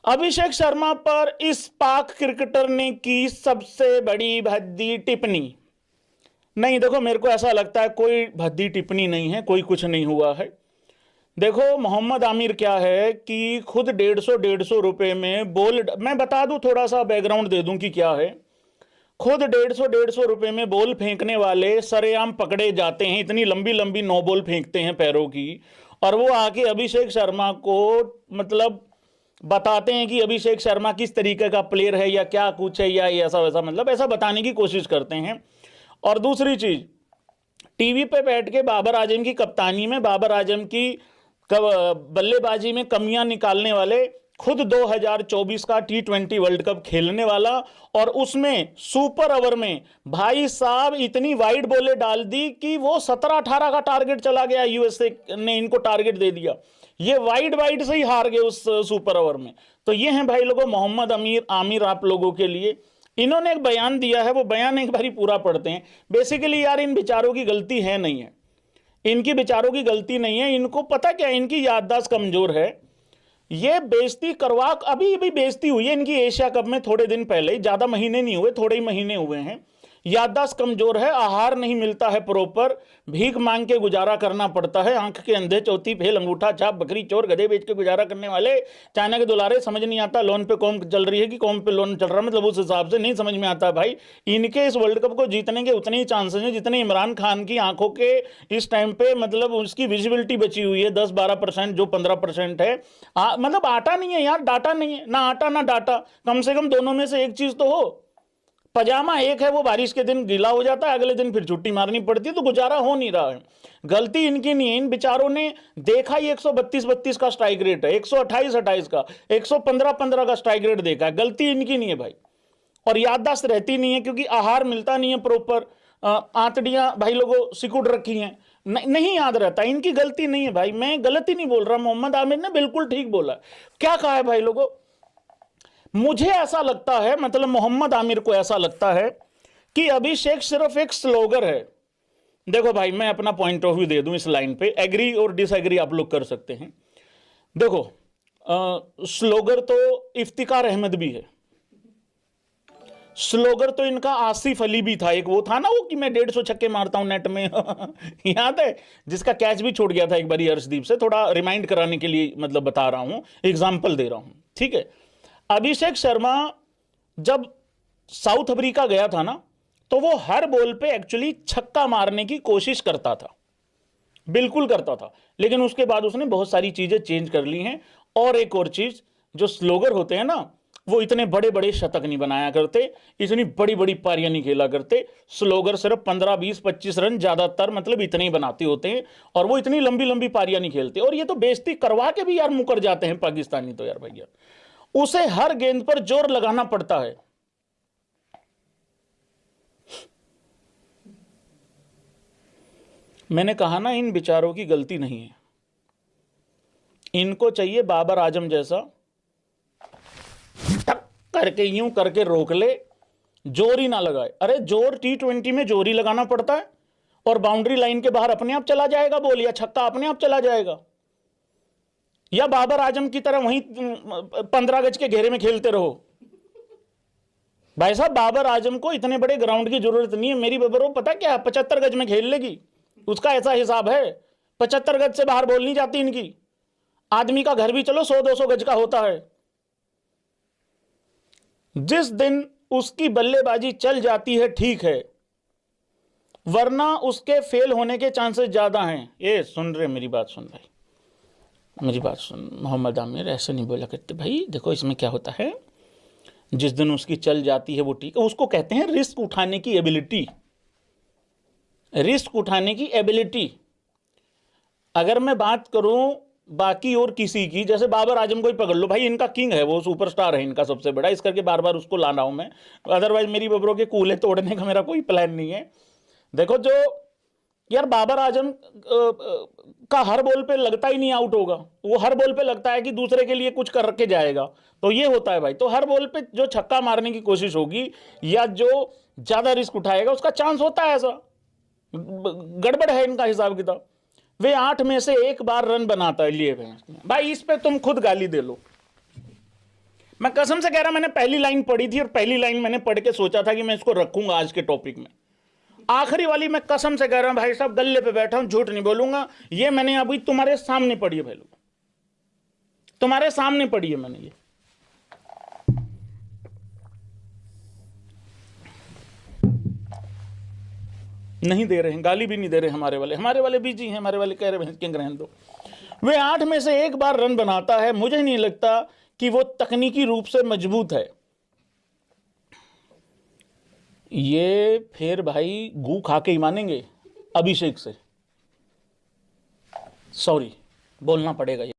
अभिषेक शर्मा पर इस पाक क्रिकेटर ने की सबसे बड़ी भद्दी टिप्पणी। नहीं, देखो मेरे को ऐसा लगता है कोई भद्दी टिप्पणी नहीं है, कोई कुछ नहीं हुआ है। देखो मोहम्मद आमिर क्या है कि खुद 150 रुपए में बॉल, मैं बता दूं, थोड़ा सा बैकग्राउंड दे दूं कि क्या है। खुद 150 रुपए में बॉल फेंकने वाले सरेआम पकड़े जाते हैं, इतनी लंबी लंबी नो बॉल फेंकते हैं पैरों की, और वो आके अभिषेक शर्मा को मतलब बताते हैं कि अभिषेक शर्मा किस तरीके का प्लेयर है या क्या कुछ है या ऐसा वैसा, मतलब ऐसा बताने की कोशिश करते हैं। और दूसरी चीज, टीवी पे बैठ के बाबर आजम की कप्तानी में, बाबर आजम की बल्लेबाजी में कमियां निकालने वाले, खुद 2024 का T20 वर्ल्ड कप खेलने वाला, और उसमें सुपर ओवर में भाई साहब इतनी वाइड बॉलें डाल दी कि वो 17-18 का टारगेट चला गया, यूएसए ने इनको टारगेट दे दिया, ये वाइड वाइड से ही हार गए उस सुपर ओवर में। तो ये हैं भाई लोगों मोहम्मद आमिर आप लोगों के लिए। इन्होंने एक बयान दिया है, वो बयान एक बारी पूरा पढ़ते हैं। बेसिकली यार इन बेचारों की गलती है नहीं है, इनकी बेचारों की गलती नहीं है, इनको पता क्या है, इनकी याददाश्त कमजोर है। ये बेइज्जती करवा, अभी अभी बेइज्जती हुई है इनकी एशिया कप में थोड़े दिन पहले ही, ज्यादा महीने नहीं हुए, थोड़े ही महीने हुए हैं। याददाश्त कमजोर है, आहार नहीं मिलता है प्रॉपर, भीख मांग के गुजारा करना पड़ता है, आंख के अंधे चौथी फेल अंगूठा छाप बकरी चोर गधे बेच के गुजारा करने वाले चाइना के दुलारे, समझ नहीं आता लोन पे कौन चल रही है कि कौन पे लोन चल रहा है, मतलब उस हिसाब से नहीं समझ में आता भाई। इनके इस वर्ल्ड कप को जीतने के उतने ही चांसेस हैं जितने इमरान खान की आंखों के इस टाइम पे, मतलब उसकी विजिबिलिटी बची हुई है 10-12%, जो 15% है। मतलब आटा नहीं है यार, डाटा नहीं है, ना आटा ना डाटा, कम से कम दोनों में से एक चीज तो हो। पजामा एक है, वो बारिश के दिन गीला हो जाता है, अगले दिन फिर छुट्टी मारनी पड़ती है, तो गुजारा हो नहीं रहा है। गलती इनकी नहीं है, इन बेचारों ने देखा ही 132 का स्ट्राइक रेट है, 128 का, 115 का स्ट्राइक रेट देखा है, गलती इनकी नहीं है भाई। और याददाश्त रहती नहीं है क्योंकि आहार मिलता नहीं है प्रॉपर, आंतड़ियां भाई लोगों सिकुड़ रखी हैं, नहीं याद रहता, इनकी गलती नहीं है भाई। मैं गलत ही नहीं बोल रहा, मोहम्मद आमिर ने बिल्कुल ठीक बोला। क्या कहा है भाई लोगों, मुझे ऐसा लगता है, मतलब मोहम्मद आमिर को ऐसा लगता है कि अभिषेक सिर्फ एक स्लोगर है। देखो भाई मैं अपना पॉइंट ऑफ व्यू दे दूं इस लाइन पे, एग्री और डिसएग्री आप लोग कर सकते हैं। देखो स्लोगर तो इफ्तिकार अहमद भी है, स्लोगर तो इनका आसिफ अली भी था, एक वो था ना वो कि मैं 150 छक्के मारता हूं नेट में याद है, जिसका कैच भी छूट गया था एक बार अर्शदीप से, थोड़ा रिमाइंड कराने के लिए मतलब बता रहा हूं, एग्जाम्पल दे रहा हूं, ठीक है। अभिषेक शर्मा जब साउथ अफ्रीका गया था ना, तो वो हर बॉल पे एक्चुअली छक्का मारने की कोशिश करता था, बिल्कुल करता था, लेकिन उसके बाद उसने बहुत सारी चीजें चेंज कर ली हैं। और एक और चीज, जो स्लोगर होते हैं ना, वो इतने बड़े बड़े शतक नहीं बनाया करते, इतनी बड़ी बड़ी पारियां नहीं खेला करते, स्लोगर सिर्फ 15, 20, 25 रन ज्यादातर, मतलब इतने ही बनाते होते हैं, और वो इतनी लंबी लंबी पारियां नहीं खेलते। और ये तो बेइज्जती करवा के भी यार मुकर जाते हैं पाकिस्तानी तो यार भैया, उसे हर गेंद पर जोर लगाना पड़ता है। मैंने कहा ना इन बेचारों की गलती नहीं है, इनको चाहिए बाबर आजम जैसा टक करके यूं करके रोक ले, जोर ही ना लगाए। अरे जोर T20 में जोर ही लगाना पड़ता है, और बाउंड्री लाइन के बाहर अपने आप चला जाएगा बॉल, या छक्का अपने आप चला जाएगा, या बाबर आजम की तरह वहीं 15 गज के घेरे में खेलते रहो। भाई साहब बाबर आजम को इतने बड़े ग्राउंड की जरूरत नहीं है, मेरी बबरो पता क्या है, 75 गज में खेल लेगी, उसका ऐसा हिसाब है, 75 गज से बाहर बॉल नहीं जाती इनकी। आदमी का घर भी चलो 100-200 गज का होता है। जिस दिन उसकी बल्लेबाजी चल जाती है ठीक है, वरना उसके फेल होने के चांसेस ज्यादा हैं। ये सुन रहे, मेरी बात सुन भाई, मेरी बात सुन, मोहम्मद आमिर ऐसे नहीं बोला करते भाई। देखो इसमें क्या होता है, जिस दिन उसकी चल जाती है वो ठीक है, उसको कहते हैं रिस्क उठाने की एबिलिटी, रिस्क उठाने की एबिलिटी। अगर मैं बात करूं बाकी और किसी की, जैसे बाबर आजम को ही पकड़ लो भाई, इनका किंग है, वो सुपरस्टार है इनका सबसे बड़ा, इस करके बार बार उसको ला रहा हूं मैं, अदरवाइज मेरी बबरों के कूले तोड़ने का मेरा कोई प्लान नहीं है। देखो जो यार बाबर आजम का हर बॉल पे लगता ही नहीं आउट होगा, वो हर बॉल पे लगता है कि दूसरे के लिए कुछ कर के जाएगा, तो ये होता है भाई। तो हर बॉल पे जो छक्का मारने की कोशिश होगी या जो ज्यादा रिस्क उठाएगा उसका चांस होता है, ऐसा गड़बड़ है इनका हिसाब किताब। वे 8 में से 1 बार रन बनाता है लिए भाई, इस पे तुम खुद गाली दे लो, मैं कसम से कह रहा, मैंने पहली लाइन पढ़ी थी और पहली लाइन मैंने पढ़ के सोचा था कि मैं इसको रखूंगा आज के टॉपिक में। आखिरी वाली मैं कसम से कह रहा हूं भाई साहब, गल्ले पे बैठा हूं, झूठ नहीं बोलूंगा, ये मैंने अभी तुम्हारे सामने पढ़ी है भाई लोग, तुम्हारे सामने पढ़ी है मैंने ये। नहीं दे रहे हैं, गाली भी नहीं दे रहे हमारे वाले बिजी हैं, हमारे वाले कह रहे हैं किंग रहने दो। वे 8 में से एक बार रन बनाता है, मुझे नहीं लगता कि वो तकनीकी रूप से मजबूत है। ये फिर भाई गू खा के ही मानेंगे अभिषेक से, सॉरी बोलना पड़ेगा ये।